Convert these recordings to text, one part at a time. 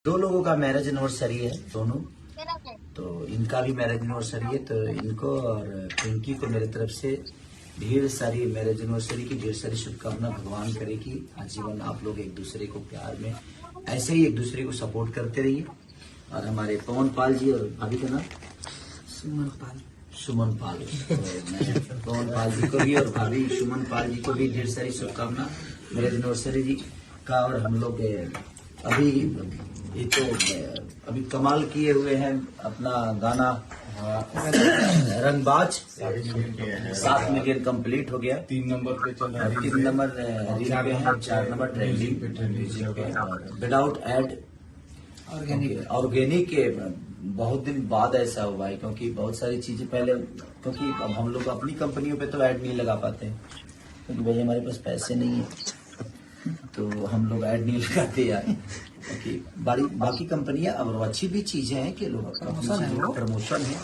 दो लोगों का मैरिज एनिवर्सरी है दोनों, तो इनका भी मैरिज एनिवर्सरी है। तो इनको और पिंकी को मेरे तरफ से ढेर सारी मैरिज एनिवर्सरी की ढेर सारी शुभकामना। भगवान करे कि आजीवन आप लोग एक दूसरे को प्यार में ऐसे ही एक दूसरे को सपोर्ट करते रहिए। और हमारे पवन पाल जी और भाभी का नाम सुमन पाल, तो मैं पवन पाल जी को भी और भाभी सुमन पाल जी को भी ढेर सारी शुभकामना मैरिज एनिवर्सरी जी का। और हम लोग अभी ये तो अभी कमाल किए हुए हैं अपना गाना रंगबाज 7 मिलियन कंप्लीट हो गया। 3 नंबर पे चल रहा है, 3 नंबर रील पे है, 4 नंबर ट्रेंडिंग पे। और विदाउट एड ऑर्गेनिक के बहुत दिन बाद ऐसा हुआ है, क्योंकि बहुत सारी चीजें पहले, क्योंकि अब हम लोग अपनी कंपनियों पे तो ऐड नहीं लगा पाते हैं, क्योंकि भाई हमारे पास पैसे नहीं है, तो हम लोग ऐड नहीं लगाते यार। क्योंकि बाकी कंपनियां अब अच्छी भी चीजें हैं कि लोग प्रमोशन है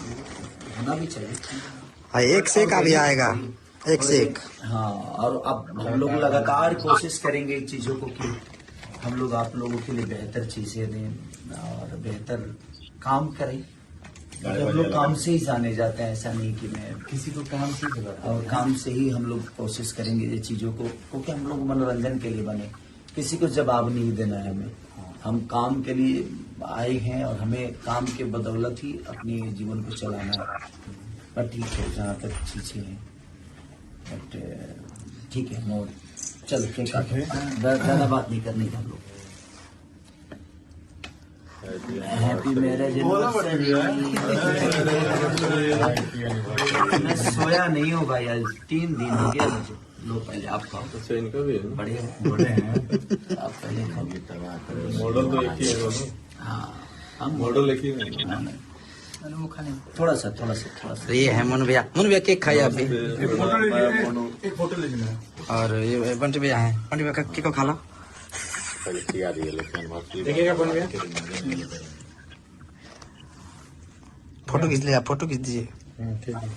होना भी चाहिए। एक से एक अभी आएगा, एक से एक। हाँ, और अब हम लोग लगातार कोशिश करेंगे इन चीजों को कि हम लोग आप लोगों के लिए बेहतर चीजें दें और बेहतर काम करें। हम लोग काम से ही जाने जाते हैं, ऐसा नहीं कि मैं किसी को काम से और काम से ही हम लोग कोशिश करेंगे ये चीजों को, क्योंकि हम लोग मनोरंजन के लिए बने, किसी को जवाब नहीं देना है हमें। हम काम के लिए आए हैं और हमें काम के बदौलत ही अपने जीवन को चलाना है। पर ठीक है, जहाँ तक चीजें हैं बट ठीक है, नो चल के ज्यादा बात नहीं करनी हम लोग। Happy marriage anniversary. मैं सोया नहीं हूँ भाई, आज 3 दिन हो गया मुझे। लो पहले आप खाओ। अच्छा, इनका भी है, बढ़िया बड़े हैं। आप पहले खाओ। मॉडल तो एक ही है दोनों। हाँ, हम मॉडल एक ही है। थोड़ा सा ये है मनु भैया केक खाइए अभी। एक फोटो लेना है। और ये बंटी भैया है, बंटी भैया केक को खा लो। देखिएगा बन गया। फोटो खींच लिया, फोटो खींच दीजिए। ठीक है।